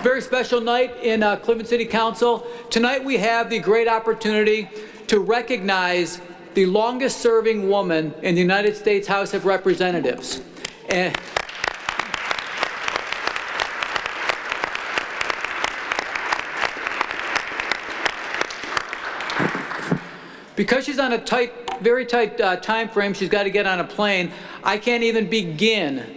It's a very special night in Cleveland City Council. Tonight we have the great opportunity to recognize the longest-serving woman in the United States House of Representatives. And because she's on a very tight time frame, she's got to get on a plane. I can't even begin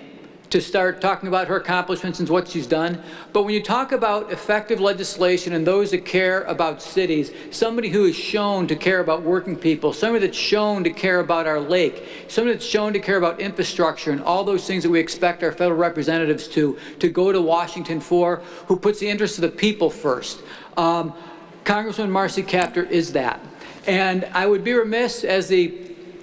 to start talking about her accomplishments and what she's done. But when you talk about effective legislation and those that care about cities, somebody who is shown to care about working people, somebody that's shown to care about our lake, somebody that's shown to care about infrastructure and all those things that we expect our federal representatives to go to Washington for, who puts the interests of the people first. Congresswoman Marcy Kaptur is that. And I would be remiss as the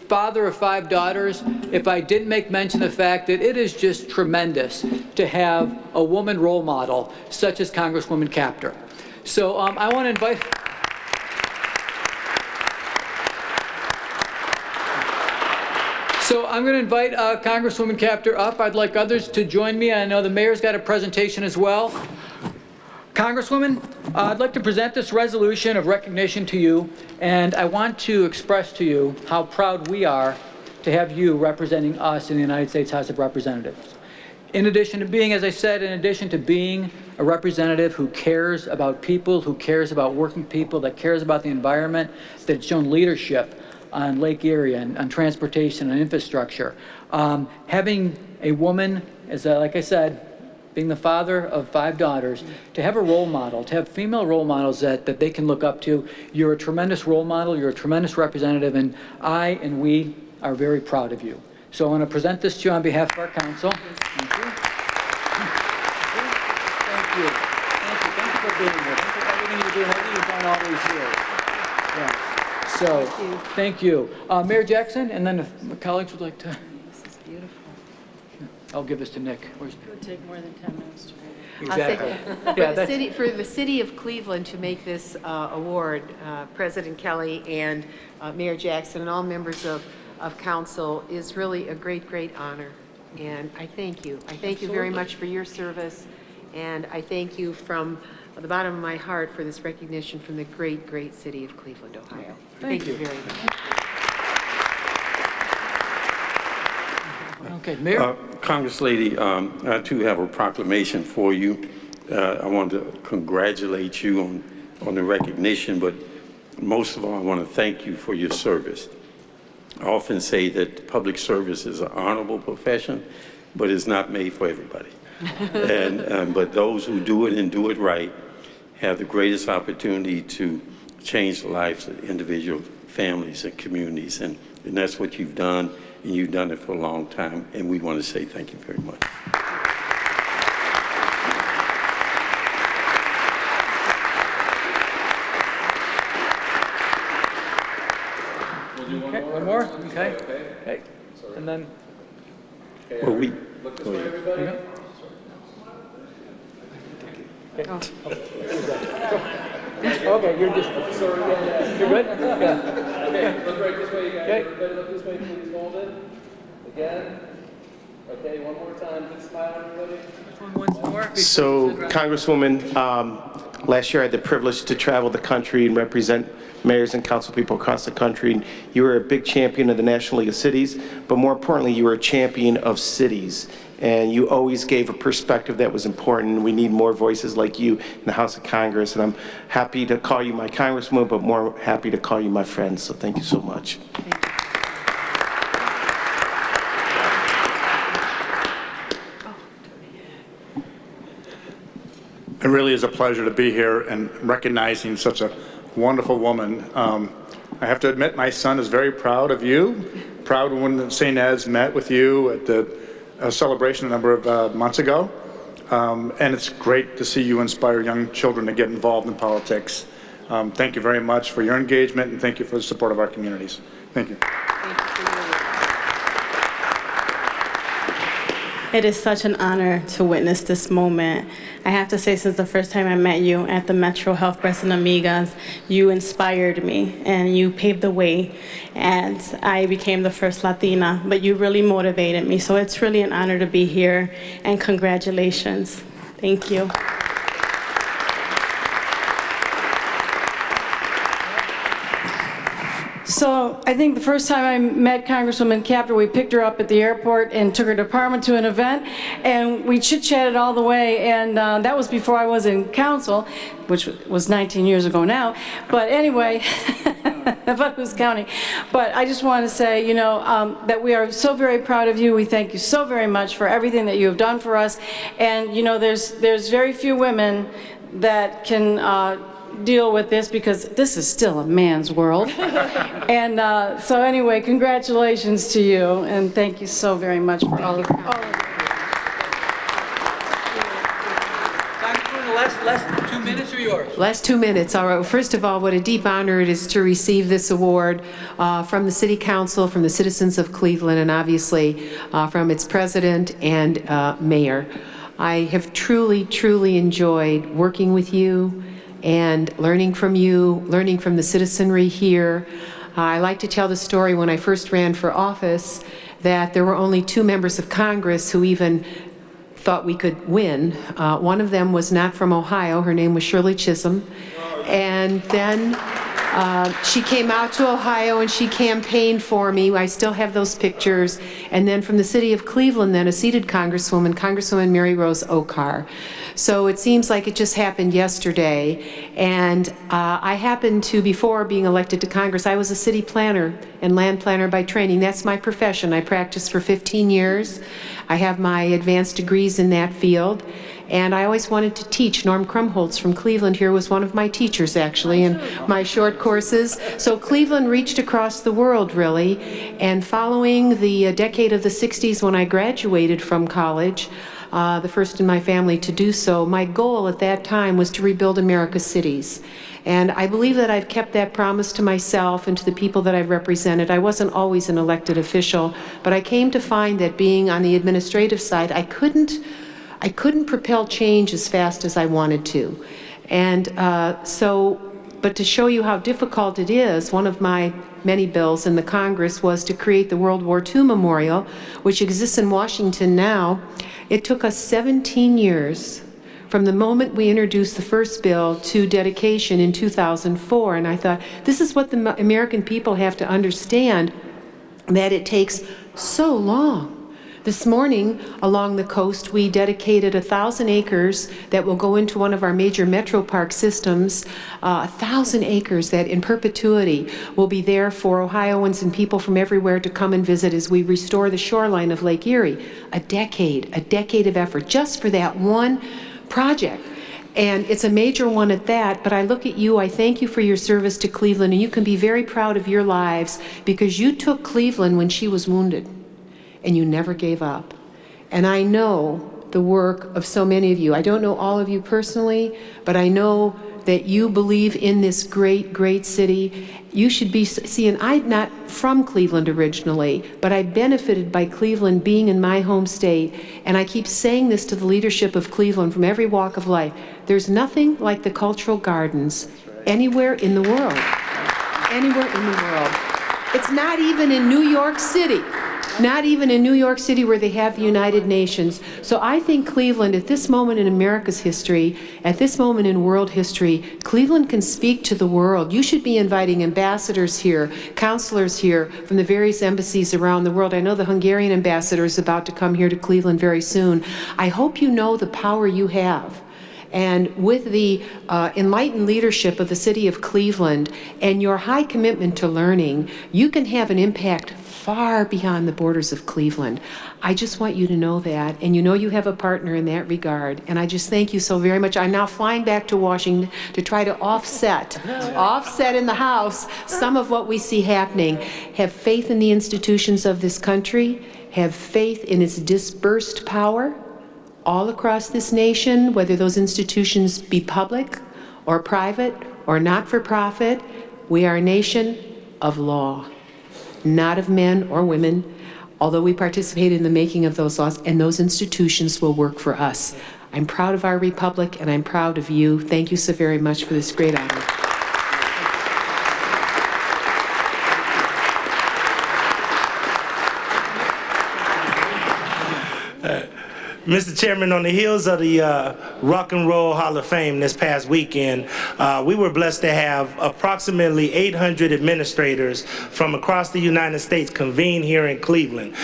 father of 5 daughters if I didn't make mention of the fact that it is just tremendous to have a woman role model such as Congresswoman Kaptur. So I want to invite... So I'm going to invite Congresswoman Kaptur up. I'd like others to join me. I know the mayor's got a presentation as well. Congresswoman, I'd like to present this resolution of recognition to you, and I want to express to you how proud we are to have you representing us in the United States House of Representatives. In addition to being, as I said, in addition to being a representative who cares about people, who cares about working people, that cares about the environment, that's shown leadership on Lake Erie and on transportation and infrastructure. Having a woman, like I said, being the father of 5 daughters, to have a role model, to have female role models that they can look up to. You're a tremendous role model, you're a tremendous representative, and I and we are very proud of you. So I want to present this to you on behalf of our council. Thank you. Thank you. Thank you. Thank you for being here. Thank you for everything you're doing, everything you've done all these years. Yeah. So, thank you. Mayor Jackson, and then if my colleagues would like to. This is beautiful. I'll give this to Nick. It would take more than 10 minutes to read. Exactly. For the city of Cleveland to make this award, President Kelly and Mayor Jackson and all members of council is really a great, great honor. And I thank you. I thank you very much for your service. And I thank you from the bottom of my heart for this recognition from the great, great city of Cleveland, Ohio. Thank you very much. Okay, Mayor. Congress Lady, I too have a proclamation for you. I want to congratulate you on the recognition, but most of all, I want to thank you for your service. I often say that public service is an honorable profession, but it's not made for everybody. But those who do it and do it right have the greatest opportunity to change the lives of individual families and communities, and that's what you've done. And you've done it for a long time, and we want to say thank you very much. We'll do one more. Okay. Okay. And then. Well, we. Look this way, everybody. Okay. Okay, you're just. Sorry, you're good? Yeah. Okay, look right this way, you guys. Okay. Everybody look this way, please hold it. Again. Okay, one more time. Good smile, everybody. Once more. So, Congresswoman, last year I had the privilege to travel the country and represent mayors and council people across the country. You were a big champion of the National League of Cities, but more importantly, you were a champion of cities. And you always gave a perspective that was important. We need more voices like you in the House of Congress. And I'm happy to call you my Congresswoman, but more happy to call you my friend. So thank you so much. It really is a pleasure to be here and recognizing such a wonderful woman. I have to admit, my son is very proud of you. Proud when St. Ed's met with you at the celebration a number of months ago. And it's great to see you inspire young children to get involved in politics. Thank you very much for your engagement, and thank you for the support of our communities. Thank you. It is such an honor to witness this moment. I have to say, since the first time I met you at the Metro Health Breast and Amigas, you inspired me and you paved the way, and I became the first Latina, but you really motivated me. So it's really an honor to be here, and congratulations. Thank you. So I think the first time I met Congresswoman Kaptur, we picked her up at the airport and took her department to an event, and we chit-chatted all the way, and that was before I was in council, which was 19 years ago now. But anyway, but who's counting? But I just want to say, you know, that we are so very proud of you. We thank you so very much for everything that you have done for us. And, you know, there's very few women that can deal with this, because this is still a man's world. And so anyway, congratulations to you, and thank you so very much for all of you. Congresswoman, the last 2 minutes are yours. Last 2 minutes. All right. First of all, what a deep honor it is to receive this award from the City Council, from the citizens of Cleveland, and obviously from its president and mayor. I have truly, truly enjoyed working with you and learning from you, learning from the citizenry here. I like to tell the story when I first ran for office that there were only 2 members of Congress who even thought we could win. One of them was not from Ohio. Her name was Shirley Chisholm. And then she came out to Ohio and she campaigned for me. I still have those pictures. And then from the city of Cleveland, then a seated Congresswoman, Congresswoman Mary Rose Okar. So it seems like it just happened yesterday. And I happened to, before being elected to Congress, I was a city planner and land planner by training. That's my profession. I practiced for 15 years. I have my advanced degrees in that field. And I always wanted to teach. Norm Krumholtz from Cleveland here was one of my teachers, actually, in my short courses. So Cleveland reached across the world, really. And following the decade of the 60s when I graduated from college, the first in my family to do so, my goal at that time was to rebuild America's cities. And I believe that I've kept that promise to myself and to the people that I've represented. I wasn't always an elected official, but I came to find that being on the administrative side, I couldn't propel change as fast as I wanted to. And but to show you how difficult it is, one of my many bills in the Congress was to create the World War II Memorial, which exists in Washington now. It took us 17 years from the moment we introduced the first bill to dedication in 2004. And I thought, this is what the American people have to understand, that it takes so long. This morning, along the coast, we dedicated 1,000 acres that will go into one of our major metro park systems, 1,000 acres that in perpetuity will be there for Ohioans and people from everywhere to come and visit as we restore the shoreline of Lake Erie. A decade of effort just for that one project. And it's a major one at that, but I look at you, I thank you for your service to Cleveland, and you can be very proud of your lives because you took Cleveland when she was wounded. And you never gave up. And I know the work of so many of you. I don't know all of you personally, but I know that you believe in this great, great city. You should be seeing, I'm not from Cleveland originally, but I benefited by Cleveland being in my home state. And I keep saying this to the leadership of Cleveland from every walk of life. There's nothing like the cultural gardens anywhere in the world. Anywhere in the world. It's not even in New York City. Not even in New York City where they have the United Nations. So I think Cleveland, at this moment in America's history, at this moment in world history, Cleveland can speak to the world. You should be inviting ambassadors here, counselors here from the various embassies around the world. I know the Hungarian ambassador is about to come here to Cleveland very soon. I hope you know the power you have. And with the enlightened leadership of the city of Cleveland and your high commitment to learning, you can have an impact far beyond the borders of Cleveland. I just want you to know that, and you know you have a partner in that regard, and I just thank you so very much. I'm now flying back to Washington to try to offset in the House some of what we see happening. Have faith in the institutions of this country, have faith in its dispersed power all across this nation, whether those institutions be public or private or not-for-profit. We are a nation of law, not of men or women, although we participate in the making of those laws, and those institutions will work for us. I'm proud of our republic, and I'm proud of you. Thank you so very much for this great honor. Mr. Chairman, on the heels of the Rock and Roll Hall of Fame this past weekend, we were blessed to have approximately 800 administrators from across the United States convene here in Cleveland.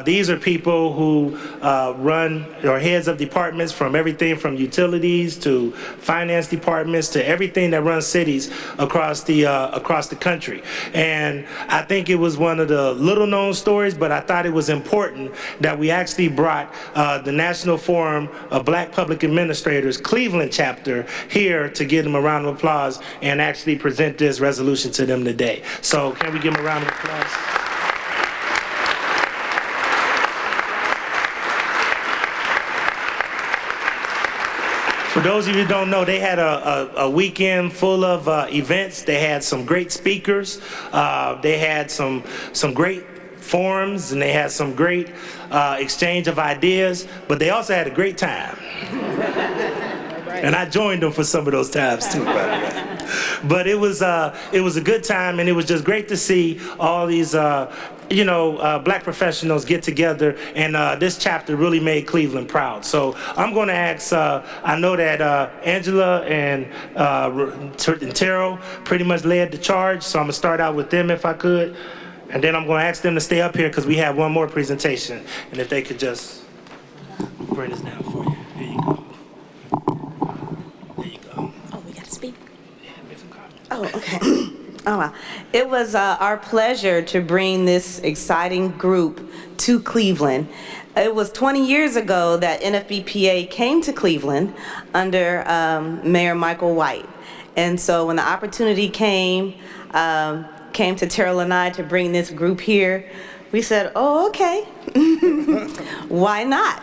These are people who run or heads of departments from everything from utilities to finance departments to everything that runs cities across the country. And I think it was one of the little known stories, but I thought it was important that we actually brought the National Forum of Black Public Administrators Cleveland chapter here to give them a round of applause and actually present this resolution to them today. So can we give them a round of applause? For those of you who don't know, they had a weekend full of events. They had some great speakers. They had some great forums, and they had some great exchange of ideas, but they also had a great time. And I joined them for some of those times too, by the way. But it was a good time, and it was just great to see all these black professionals get together, and this chapter really made Cleveland proud. So I'm going to ask, I know that Angela and Terrell pretty much led the charge, so I'm going to start out with them if I could. And then I'm going to ask them to stay up here because we have one more presentation. And if they could just bring this down for you. Here you go. There you go. Oh, we got to speak? Yeah, make some comments. Oh, okay. Oh, wow. It was our pleasure to bring this exciting group to Cleveland. It was 20 years ago that NFBPA came to Cleveland under Mayor Michael White. And so when the opportunity came to Terrell and I to bring this group here, we said, oh, okay, why not?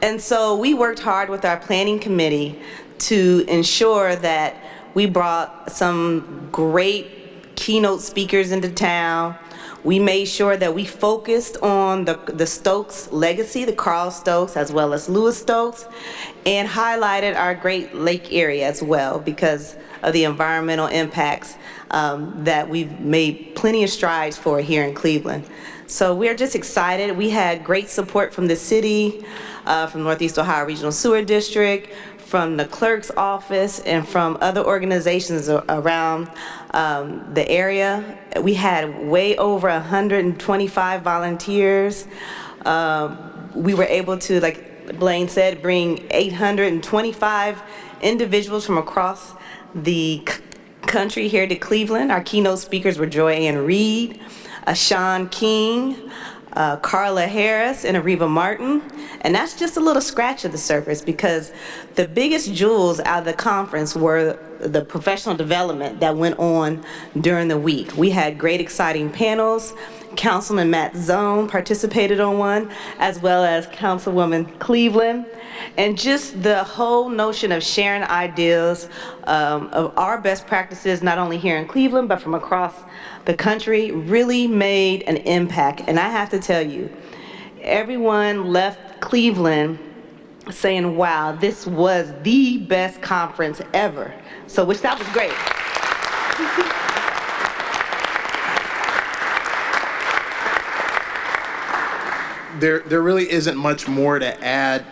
And so we worked hard with our planning committee to ensure that we brought some great keynote speakers into town. We made sure that we focused on the Stokes legacy, the Carl Stokes, as well as Louis Stokes, and highlighted our Great Lake area as well because of the environmental impacts that we've made plenty of strides for here in Cleveland. So we're just excited. We had great support from the city, from Northeast Ohio Regional Sewer District, from the clerk's office, and from other organizations around the area. We had way over 125 volunteers. We were able to, like Blaine said, bring 825 individuals from across the country here to Cleveland. Our keynote speakers were Joy Ann Reed, Sean King, Carla Harris, and Areva Martin. And that's just a little scratch of the surface because the biggest jewels out of the conference were the professional development that went on during the week. We had great, exciting panels. Councilman Matt Zone participated on one, as well as Councilwoman Cleveland. And just the whole notion of sharing ideas of our best practices, not only here in Cleveland, but from across the country, really made an impact. And I have to tell you, everyone left Cleveland saying, wow, this was the best conference ever. So, which that was great. There really isn't much more to add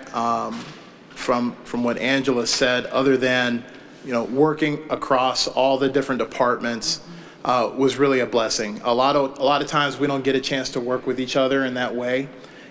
from what Angela said, other than working across all the different departments was really a blessing. A lot of times we don't get a chance to work with each other in that way,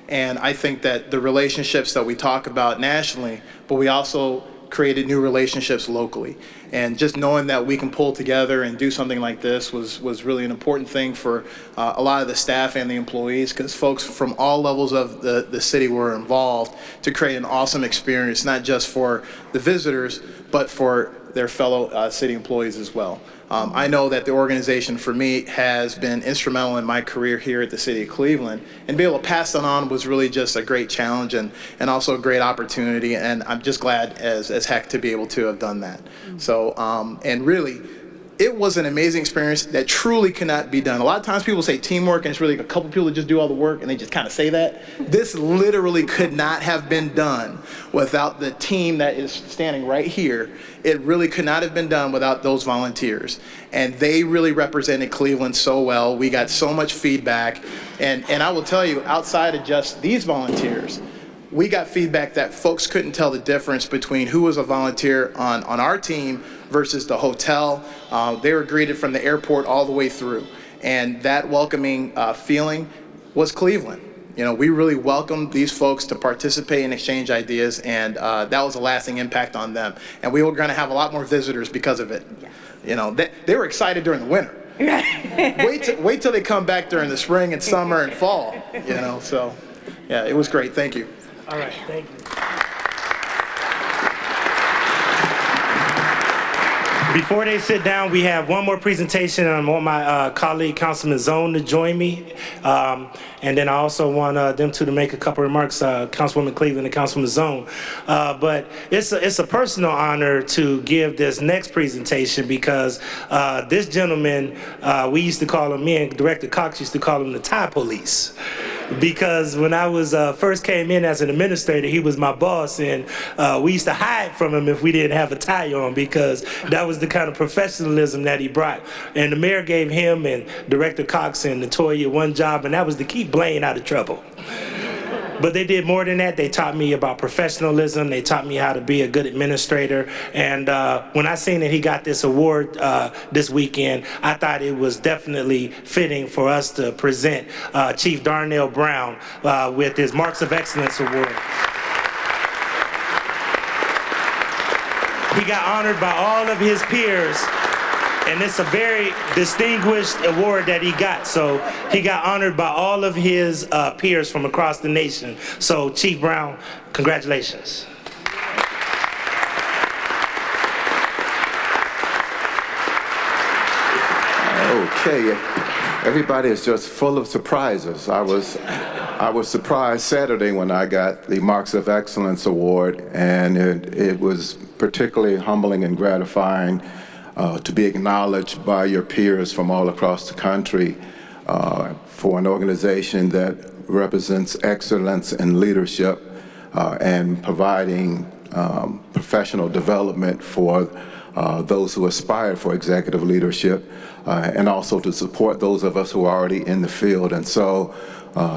and I think that the relationships that we talk about nationally, but we also created new relationships locally. And just knowing that we can pull together and do something like this was really an important thing for a lot of the staff and the employees, because folks from all levels of the city were involved to create an awesome experience, not just for the visitors, but for their fellow city employees as well. I know that the organization for me has been instrumental in my career here at the City of Cleveland, and to be able to pass that on was really just a great challenge and also a great opportunity, and I'm just glad as heck to be able to have done that. So, and really, it was an amazing experience that truly cannot be done. A lot of times people say teamwork, and it's really a couple people that just do all the work, and they just kind of say that. This literally could not have been done without the team that is standing right here. It really could not have been done without those volunteers. And they really represented Cleveland so well. We got so much feedback. And I will tell you, outside of just these volunteers, we got feedback that folks couldn't tell the difference between who was a volunteer on our team versus the hotel. They were greeted from the airport all the way through. And that welcoming feeling was Cleveland. You know, we really welcomed these folks to participate and exchange ideas, and that was a lasting impact on them. And we were going to have a lot more visitors because of it. Yes. You know, they were excited during the winter. Wait till they come back during the spring and summer and fall. You know, so yeah, it was great. Thank you. All right, thank you. Before they sit down, we have one more presentation. I want my colleague, Councilman Zone, to join me. And then I also want them two to make a couple remarks, Councilwoman Cleveland and Councilman Zone. But it's a personal honor to give this next presentation because this gentleman, we used to call him, me and Director Cox used to call him the tie police. Because when I was first came in as an administrator, he was my boss, and we used to hide from him if we didn't have a tie on because that was the kind of professionalism that he brought. And the mayor gave him and Director Cox and Natoya one job, and that was to keep Blaine out of trouble. But they did more than that. They taught me about professionalism. They taught me how to be a good administrator. And when I seen that he got this award this weekend, I thought it was definitely fitting for us to present Chief Darnell Brown with his Marks of Excellence Award. He got honored by all of his peers, and it's a very distinguished award that he got. So he got honored by all of his peers from across the nation. So Chief Brown, congratulations. Okay, everybody is just full of surprises. I was surprised Saturday when I got the Marks of Excellence Award, and it was particularly humbling and gratifying to be acknowledged by your peers from all across the country for an organization that represents excellence in leadership and providing professional development for those who aspire for executive leadership and also to support those of us who are already in the field. And so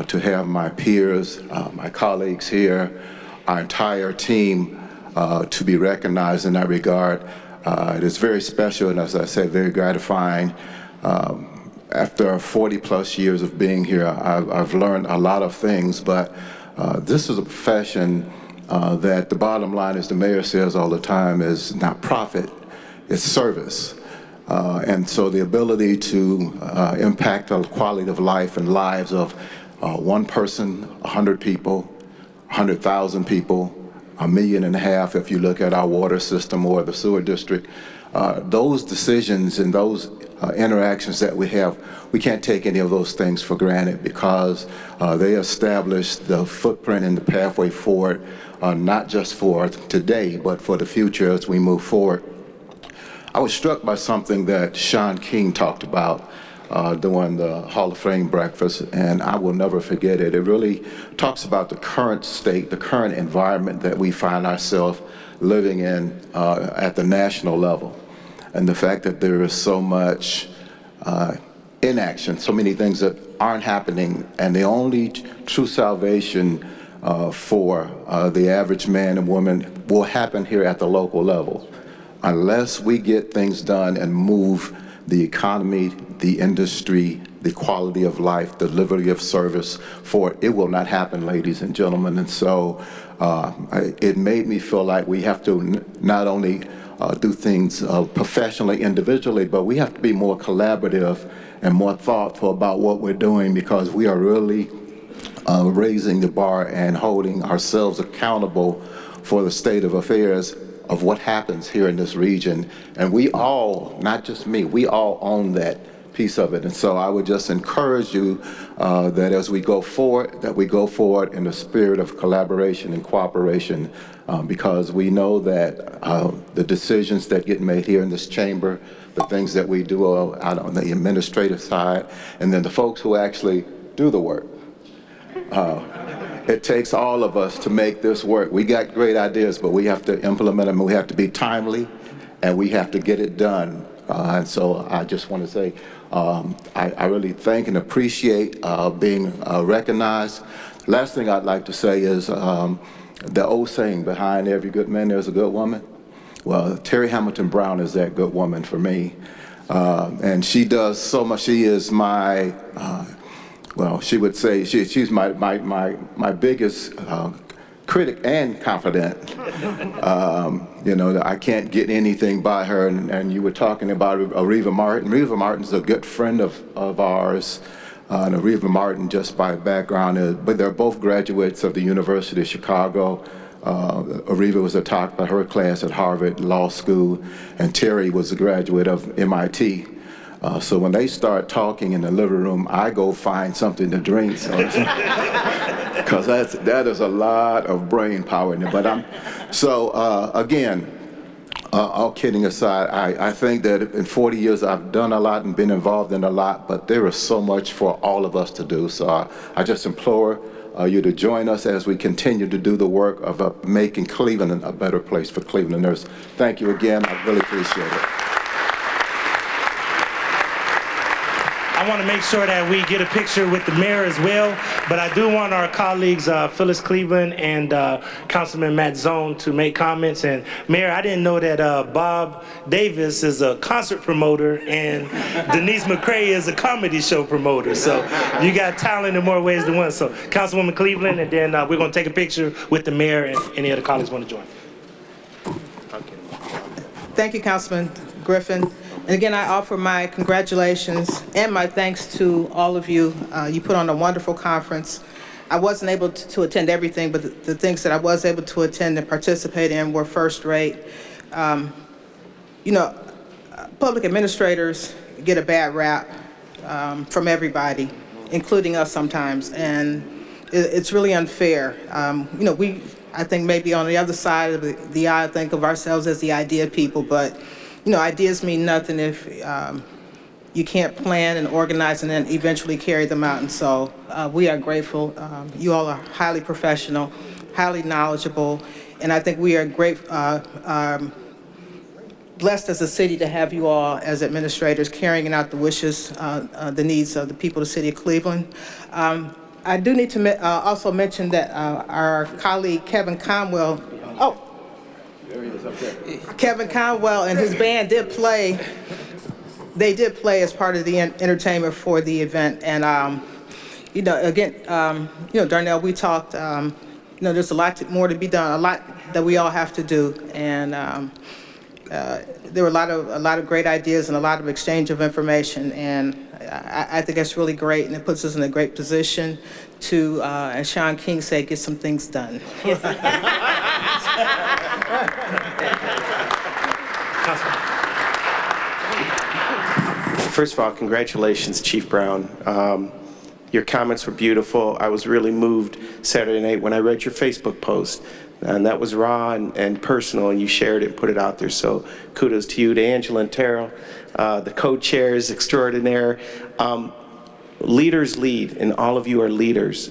to have my peers, my colleagues here, our entire team to be recognized in that regard, it is very special and, as I said, very gratifying. After 40 plus years of being here, I've learned a lot of things, but this is a profession that the bottom line, as the mayor says all the time, is not profit, it's service. And so the ability to impact the quality of life and lives of one person, 100 people, 100,000 people, 1.5 million if you look at our water system or the sewer district, those decisions and those interactions that we have, we can't take any of those things for granted because they establish the footprint and the pathway forward, not just for today, but for the future as we move forward. I was struck by something that Sean King talked about during the Hall of Fame breakfast, and I will never forget it. It really talks about the current state, the current environment that we find ourselves living in at the national level, and the fact that there is so much inaction, so many things that aren't happening, and the only true salvation for the average man and woman will happen here at the local level. Unless we get things done and move the economy, the industry, the quality of life, the delivery of service forward, it will not happen, ladies and gentlemen. And so it made me feel like we have to not only do things professionally, individually, but we have to be more collaborative and more thoughtful about what we're doing because we are really raising the bar and holding ourselves accountable for the state of affairs of what happens here in this region. And we all, not just me, we all own that piece of it. And so I would just encourage you that as we go forward, that we go forward in the spirit of collaboration and cooperation because we know that the decisions that get made here in this chamber, the things that we do out on the administrative side, and then the folks who actually do the work. It takes all of us to make this work. We got great ideas, but we have to implement them. We have to be timely, and we have to get it done. And so I just want to say I really thank and appreciate being recognized. Last thing I'd like to say is the old saying, behind every good man, there's a good woman. Well, Terry Hamilton Brown is that good woman for me. And she does so much. She is my, well, she would say she's my biggest critic and confidant. You know, I can't get anything by her. And you were talking about Areva Martin. Areva Martin's a good friend of ours. And Areva Martin, just by background, but they're both graduates of the University of Chicago. Areva was a top of her class at Harvard Law School, and Terry was a graduate of MIT. So when they start talking in the living room, I go find something to drink, because that is a lot of brain power in there. But again, all kidding aside, I think that in 40 years I've done a lot and been involved in a lot, but there is so much for all of us to do. So I just implore you to join us as we continue to do the work of making Cleveland a better place for Clevelanders. Thank you again. I really appreciate it. I want to make sure that we get a picture with the mayor as well, but I do want our colleagues, Phyllis Cleveland and Councilman Matt Zone, to make comments. And Mayor, I didn't know that Bob Davis is a concert promoter and Denise McCrae is a comedy show promoter. So you got talent in more ways than one. So Councilwoman Cleveland, and then we're going to take a picture with the mayor and any other colleagues want to join. Thank you, Councilman Griffin. And again, I offer my congratulations and my thanks to all of you. You put on a wonderful conference. I wasn't able to attend everything, but the things that I was able to attend and participate in were first rate. You know, public administrators get a bad rap from everybody, including us sometimes, and it's really unfair. You know, I think maybe on the other side of the aisle think of ourselves as the idea people, but you know, ideas mean nothing if you can't plan and organize and then eventually carry them out. And so we are grateful. You all are highly professional, highly knowledgeable, and I think we are blessed as a city to have you all as administrators carrying out the wishes, the needs of the people of the city of Cleveland. I do need to also mention that our colleague Kevin Conwell, Kevin Conwell and his band did play. They did play as part of the entertainment for the event. And you know, again, you know, Darnell, we talked. You know, there's a lot more to be done, a lot that we all have to do. And there were a lot of great ideas and a lot of exchange of information. And I think that's really great, and it puts us in a great position to, as Sean King said, get some things done. First of all, congratulations, Chief Brown. Your comments were beautiful. I was really moved Saturday night when I read your Facebook post. And that was raw and personal, and you shared it and put it out there. So kudos to you, to Angela and Terrell, the co-chairs extraordinaire. Leaders lead, and all of you are leaders.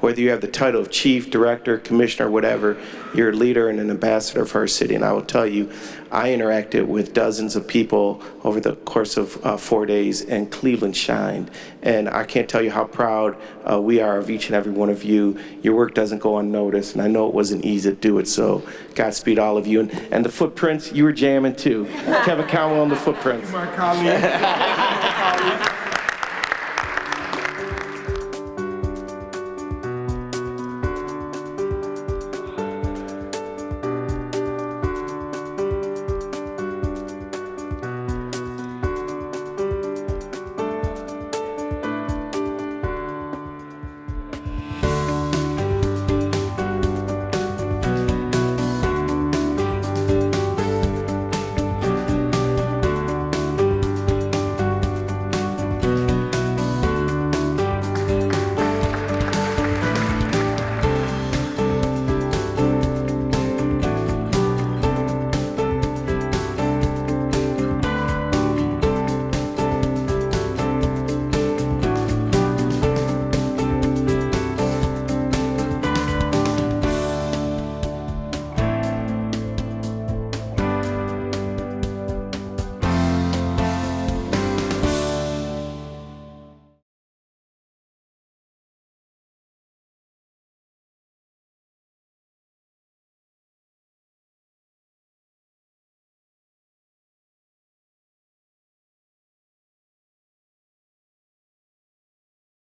Whether you have the title of chief, director, commissioner, whatever, you're a leader and an ambassador for our city. And I will tell you, I interacted with dozens of people over the course of 4 days, and Cleveland shined. And I can't tell you how proud we are of each and every one of you. Your work doesn't go unnoticed, and I know it wasn't easy to do it, so Godspeed all of you. And the footprints, you were jamming too. Kevin Conwell and the footprints. My colleague.